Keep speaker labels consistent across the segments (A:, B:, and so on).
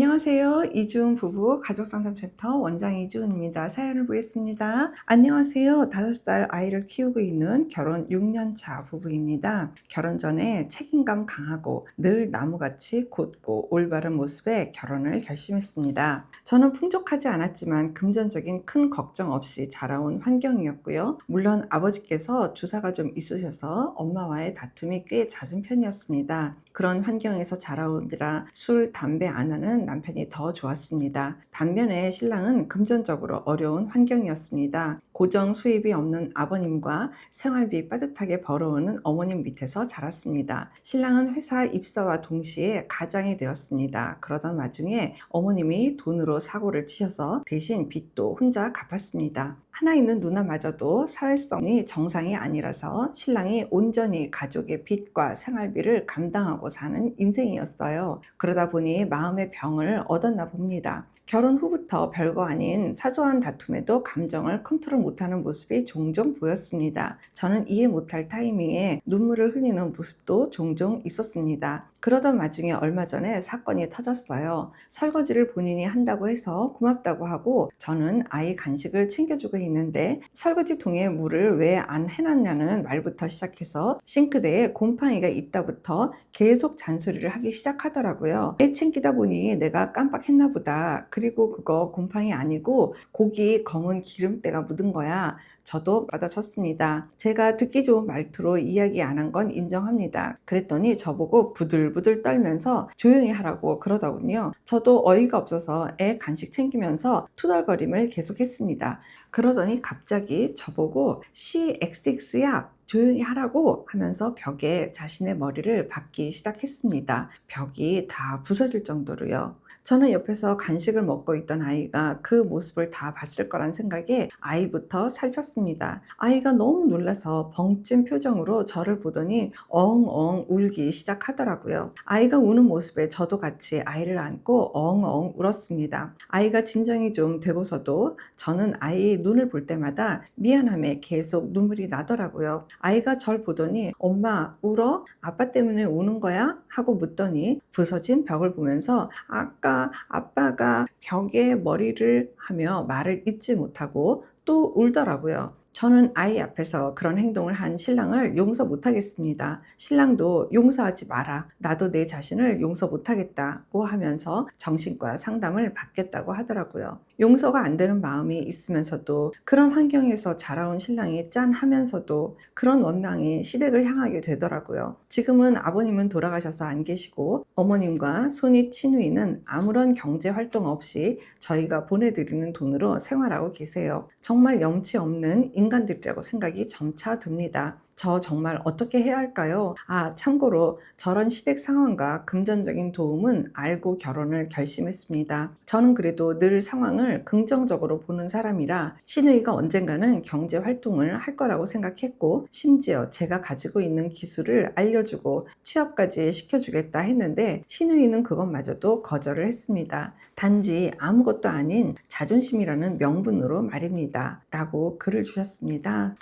A: 안녕하세요. 이주은 부부 가족상담센터 원장 이주은입니다. 사연을 보겠습니다. 안녕하세요. 5살 아이를 키우고 있는 결혼 6년 차 부부입니다. 결혼 전에 책임감 강하고 늘 나무같이 곧고 올바른 모습에 결혼을 결심했습니다. 저는 풍족하지 않았지만 금전적인 큰 걱정 없이 자라온 환경이었고요. 물론 아버지께서 주사가 좀 있으셔서 엄마와의 다툼이 꽤 잦은 편이었습니다. 그런 환경에서 자라오느라 술, 담배 안 하는 남편이 더 좋았습니다. 반면에 신랑은 금전적으로 어려운 환경이었습니다. 고정 수입이 없는 아버님과 생활비 빠듯하게 벌어오는 어머님 밑에서 자랐습니다. 신랑은 회사 입사와 동시에 가장이 되었습니다. 그러던 와중에 어머님이 돈으로 사고를 치셔서 대신 빚도 혼자 갚았습니다. 하나 있는 누나마저도 사회성이 정상이 아니라서 신랑이 온전히 가족의 빚과 생활비를 감당하고 사는 인생이었어요. 그러다 보니 마음의 병을 얻었나 봅니다. 결혼 후부터 별거 아닌 사소한 다툼에도 감정을 컨트롤 못하는 모습이 종종 보였습니다. 저는 이해 못할 타이밍에 눈물을 흘리는 모습도 종종 있었습니다. 그러던 와중에 얼마 전에 사건이 터졌어요. 설거지를 본인이 한다고 해서 고맙다고 하고 저는 아이 간식을 챙겨주고 있는데 설거지통에 물을 왜 안 해놨냐는 말부터 시작해서 싱크대에 곰팡이가 있다부터 계속 잔소리를 하기 시작하더라고요. 애 챙기다 보니 내가 깜빡했나 보다. 그리고 그거 곰팡이 아니고 고기 검은 기름때가 묻은 거야. 저도 받아쳤습니다. 제가 듣기 좋은 말투로 이야기 안 한 건 인정합니다. 그랬더니 저보고 부들부들 떨면서 조용히 하라고 그러더군요. 저도 어이가 없어서 애 간식 챙기면서 투덜거림을 계속했습니다. 그러더니 갑자기 저보고 CXX야 조용히 하라고 하면서 벽에 자신의 머리를 박기 시작했습니다. 벽이 다 부서질 정도로요. 저는 옆에서 간식을 먹고 있던 아이가 그 모습을 다 봤을 거란 생각에 아이부터 살폈습니다. 아이가 너무 놀라서 벙찐 표정으로 저를 보더니 엉엉 울기 시작하더라고요. 아이가 우는 모습에 저도 같이 아이를 안고 엉엉 울었습니다. 아이가 진정이 좀 되고서도 저는 아이 눈을 볼 때마다 미안함에 계속 눈물이 나더라고요. 아이가 절 보더니 엄마 울어? 아빠 때문에 우는 거야? 하고 묻더니 부서진 벽을 보면서 아까 아빠가 벽에 머리를 하며 말을 잇지 못하고 또 울더라고요. 저는 아이 앞에서 그런 행동을 한 신랑을 용서 못하겠습니다. 신랑도 용서하지 마라. 나도 내 자신을 용서 못하겠다고 하면서 정신과 상담을 받겠다고 하더라고요. 용서가 안 되는 마음이 있으면서도 그런 환경에서 자라온 신랑이 짠하면서도 그런 원망이 시댁을 향하게 되더라고요. 지금은 아버님은 돌아가셔서 안 계시고 어머님과 손윗 시누이는 아무런 경제 활동 없이 저희가 보내드리는 돈으로 생활하고 계세요. 정말 염치 없는 인간들이라고 생각이 점차 듭니다. 저 정말 어떻게 해야 할까요? 참고로 저런 시댁 상황과 금전적인 도움은 알고 결혼을 결심했습니다. 저는 그래도 늘 상황을 긍정적으로 보는 사람이라 시누이가 언젠가는 경제 활동을 할 거라고 생각했고 심지어 제가 가지고 있는 기술을 알려주고 취업까지 시켜주겠다 했는데 시누이는 그것마저도 거절을 했습니다. 단지 아무것도 아닌 자존심이라는 명분으로 말입니다. 라고 글을 주셨습니다.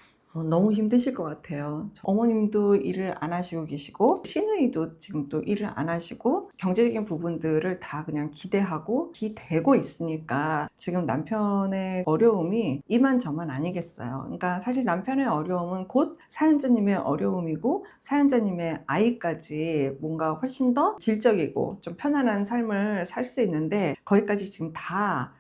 A: 너무 힘드실 것 같아요. 어머님도 일을 안 하시고 계시고 시누이도 지금 또 일을 안 하시고 경제적인 부분들을 다 그냥 기대고 있으니까 지금 남편의 어려움이 이만저만 아니겠어요. 그러니까 사실 남편의 어려움은 곧 사연자님의 어려움이고 사연자님의 아이까지 뭔가 훨씬 더 질적이고 좀 편안한 삶을 살 수 있는데 거기까지 지금 다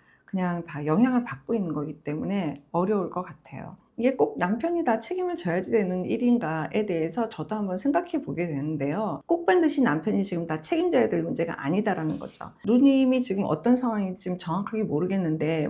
A: 영향을 받고 있는 거기 때문에 어려울 것 같아요. 이게 꼭 남편이 다 책임을 져야 되는 일인가에 대해서 저도 한번 생각해 보게 되는데요. 꼭 반드시 남편이 지금 다 책임져야 될 문제가 아니다라는 거죠. 누님이 지금 어떤 상황인지 지금 정확하게 모르겠는데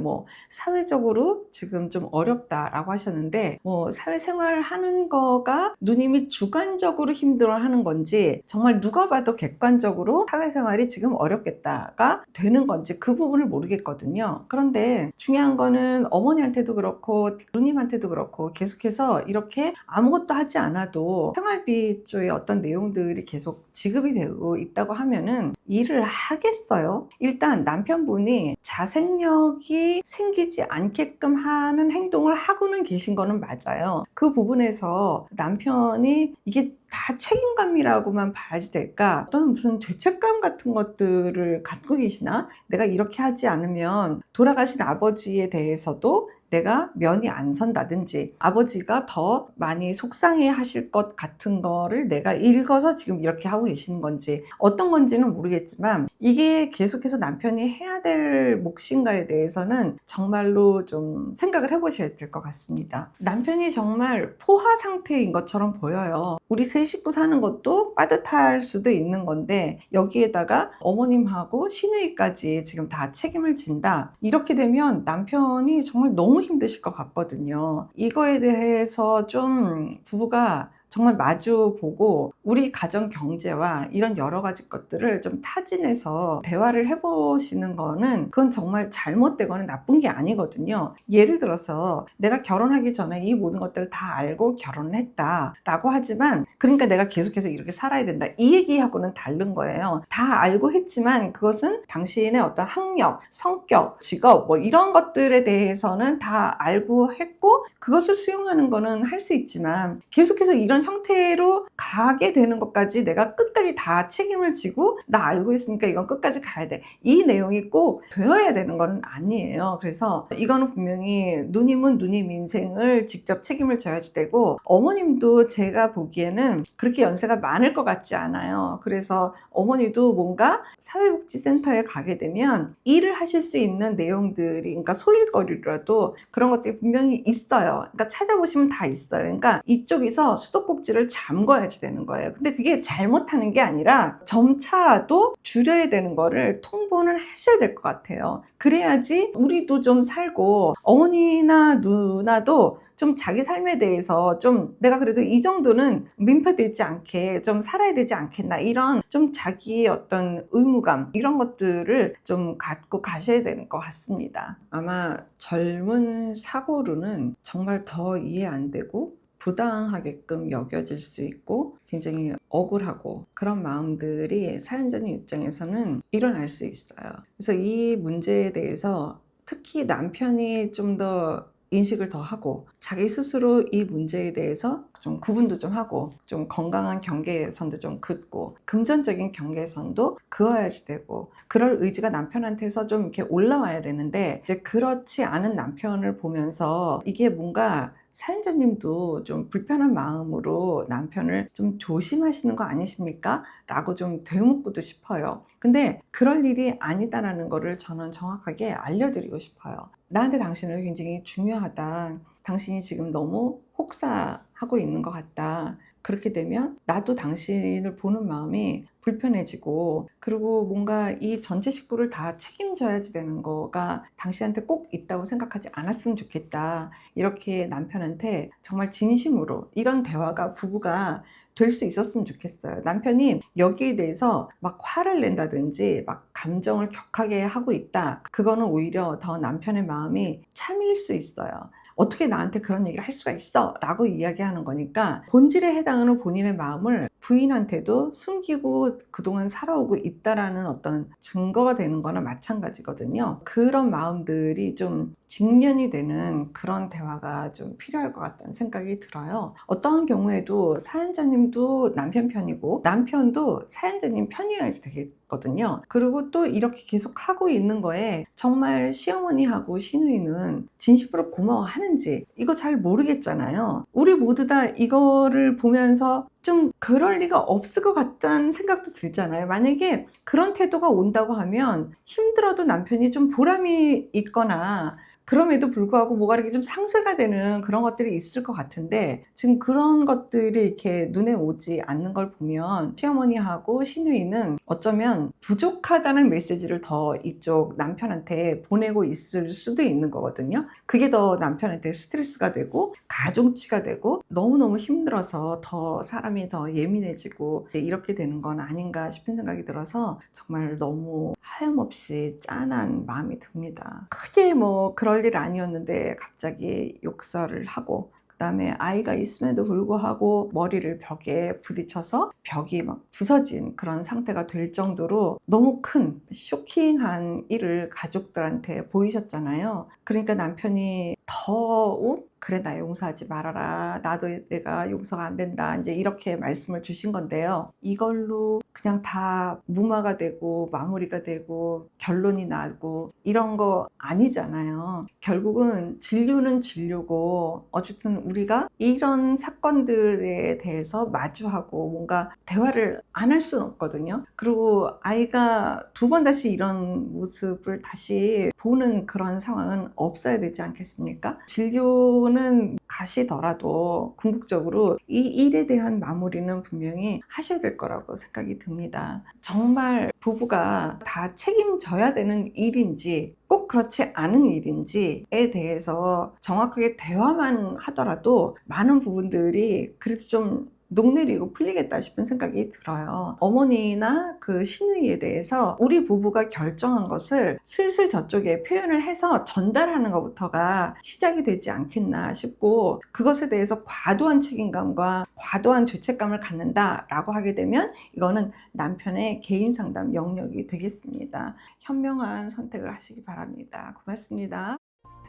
A: 사회적으로 지금 좀 어렵다라고 하셨는데 사회생활 하는 거가 누님이 주관적으로 힘들어하는 건지 정말 누가 봐도 객관적으로 사회생활이 지금 어렵겠다가 되는 건지 그 부분을 모르겠거든요. 그런데 중요한 거는 어머니한테도 그렇고 누님한테도 그렇고 그렇고 계속해서 이렇게 아무것도 하지 않아도 생활비 쪽에 어떤 내용들이 계속 지급이 되고 있다고 하면은 일을 하겠어요? 일단 남편분이 자생력이 생기지 않게끔 하는 행동을 하고는 계신 거는 맞아요. 그 부분에서 남편이 이게 다 책임감이라고만 봐야지 될까? 어떤 무슨 죄책감 같은 것들을 갖고 계시나? 내가 이렇게 하지 않으면 돌아가신 아버지에 대해서도 내가 면이 안 선다든지 아버지가 더 많이 속상해 하실 것 같은 거를 내가 읽어서 지금 이렇게 하고 계시는 건지 어떤 건지는 모르겠지만 이게 계속해서 남편이 해야 될 몫인가에 대해서는 정말로 좀 생각을 해보셔야 될 것 같습니다. 남편이 정말 포화 상태인 것처럼 보여요. 우리 세 식구 사는 것도 빠듯할 수도 있는 건데 여기에다가 어머님하고 시누이까지 지금 다 책임을 진다. 이렇게 되면 남편이 정말 너무 힘드실 것 같거든요. 이거에 대해서 좀 부부가 정말 마주 보고 우리 가정 경제와 이런 여러 가지 것들을 좀 타진해서 대화를 해보시는 거는 그건 정말 잘못되거나 나쁜 게 아니거든요. 예를 들어서 내가 결혼하기 전에 이 모든 것들을 다 알고 결혼을 했다 라고 하지만 그러니까 내가 계속해서 이렇게 살아야 된다 이 얘기하고는 다른 거예요. 다 알고 했지만 그것은 당신의 어떤 학력, 성격, 직업 뭐 이런 것들에 대해서는 다 알고 했고 그것을 수용하는 거는 할 수 있지만 계속해서 이런 형태로 가게 되는 것까지 내가 끝까지 다 책임을 지고 나 알고 있으니까 이건 끝까지 가야 돼. 이 내용이 꼭 되어야 되는 건 아니에요. 그래서 이거는 분명히 누님은 누님 인생을 직접 책임을 져야지 되고 어머님도 제가 보기에는 그렇게 연세가 많을 것 같지 않아요. 그래서 어머니도 뭔가 사회복지센터에 가게 되면 일을 하실 수 있는 내용들이 그러니까 소일거리라도 그런 것들이 분명히 있어요. 그러니까 찾아보시면 다 있어요. 그러니까 이쪽에서 수도꼭지를 잠궈야지 되는 거예요. 근데 그게 잘못하는 게 아니라 점차라도 줄여야 되는 거를 통보는 하셔야 될 것 같아요. 그래야지 우리도 좀 살고 어머니나 누나도 좀 자기 삶에 대해서 좀 내가 그래도 이 정도는 민폐되지 않게 좀 살아야 되지 않겠나 이런 좀 자기의 어떤 의무감 이런 것들을 좀 갖고 가셔야 되는 것 같습니다. 아마 젊은 사고로는 정말 더 이해 안 되고 부당하게끔 여겨질 수 있고 굉장히 억울하고 그런 마음들이 사연자님 입장에서는 일어날 수 있어요. 그래서 이 문제에 대해서 특히 남편이 좀 더 인식을 더 하고 자기 스스로 이 문제에 대해서 좀 구분도 좀 하고 좀 건강한 경계선도 좀 긋고 금전적인 경계선도 그어야지 되고 그럴 의지가 남편한테서 좀 이렇게 올라와야 되는데 이제 그렇지 않은 남편을 보면서 이게 뭔가 사연자님도 좀 불편한 마음으로 남편을 좀 조심하시는 거 아니십니까? 라고 좀 되묻고도 싶어요. 근데 그럴 일이 아니다라는 거를 저는 정확하게 알려드리고 싶어요. 나한테 당신을 굉장히 중요하다. 당신이 지금 너무 혹사하고 있는 것 같다. 그렇게 되면 나도 당신을 보는 마음이 불편해지고 그리고 뭔가 이 전체 식구를 다 책임져야지 되는 거가 당신한테 꼭 있다고 생각하지 않았으면 좋겠다. 이렇게 남편한테 정말 진심으로 이런 대화가 부부가 될 수 있었으면 좋겠어요. 남편이 여기에 대해서 막 화를 낸다든지 막 감정을 격하게 하고 있다. 그거는 오히려 더 남편의 마음이 참일 수 있어요. 어떻게 나한테 그런 얘기를 할 수가 있어? 라고 이야기하는 거니까 본질에 해당하는 본인의 마음을 부인한테도 숨기고 그동안 살아오고 있다라는 어떤 증거가 되는 거나 마찬가지거든요. 그런 마음들이 좀 직면이 되는 그런 대화가 좀 필요할 것 같다는 생각이 들어요. 어떠한 경우에도 사연자님도 남편 편이고 남편도 사연자님 편이어야지 되겠거든요. 그리고 또 이렇게 계속 하고 있는 거에 정말 시어머니하고 시누이는 진심으로 고마워하는지 이거 잘 모르겠잖아요. 우리 모두 다 이거를 보면서 좀 그럴 리가 없을 것 같다는 생각도 들잖아요. 만약에 그런 태도가 온다고 하면 힘들어도 남편이 좀 보람이 있거나 그럼에도 불구하고 뭐가 이렇게 좀 상쇄가 되는 그런 것들이 있을 것 같은데 지금 그런 것들이 이렇게 눈에 오지 않는 걸 보면 시어머니하고 시누이는 어쩌면 부족하다는 메시지를 더 이쪽 남편한테 보내고 있을 수도 있는 거거든요. 그게 더 남편한테 스트레스가 되고 가중치가 되고 너무너무 힘들어서 더 사람이 더 예민해지고 이렇게 되는 건 아닌가 싶은 생각이 들어서 정말 너무 하염없이 짠한 마음이 듭니다. 크게 뭐 그럴 그럴 일 아니었는데 갑자기 욕설을 하고, 그다음에 아이가 있음에도 불구하고 머리를 벽에 부딪혀서 벽이 막 부서진 그런 상태가 될 정도로 너무 큰 쇼킹한 일을 가족들한테 보이셨잖아요. 그러니까 남편이 더욱 그래, 나 용서하지 말아라, 나도 내가 용서가 안 된다, 이제 이렇게 말씀을 주신 건데요. 이걸로 그냥 다 무마가 되고 마무리가 되고 결론이 나고 이런 거 아니잖아요. 결국은 진료는 진료고, 어쨌든 우리가 이런 사건들에 대해서 마주하고 뭔가 대화를 안 할 수는 없거든요. 그리고 아이가 두 번 다시 이런 모습을 다시 보는 그런 상황은 없어야 되지 않겠습니까? 진료는 가시더라도 궁극적으로 이 일에 대한 마무리는 분명히 하셔야 될 거라고 생각이 듭니다. 정말 부부가 다 책임져야 되는 일인지 꼭 그렇지 않은 일인지에 대해서 정확하게 대화만 하더라도 많은 부분들이 그래도 좀 녹내리고 풀리겠다 싶은 생각이 들어요. 어머니나 그 시누이에 대해서 우리 부부가 결정한 것을 슬슬 저쪽에 표현을 해서 전달하는 것부터가 시작이 되지 않겠나 싶고, 그것에 대해서 과도한 책임감과 과도한 죄책감을 갖는다라고 하게 되면 이거는 남편의 개인 상담 영역이 되겠습니다. 현명한 선택을 하시기 바랍니다. 고맙습니다.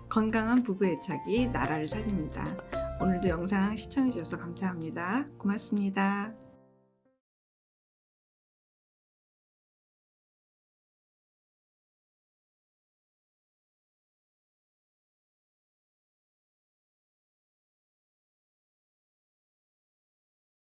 A: 건강한 부부 애착이 나라를 살립니다. 오늘도 영상 시청해 주셔서 감사합니다. 고맙습니다.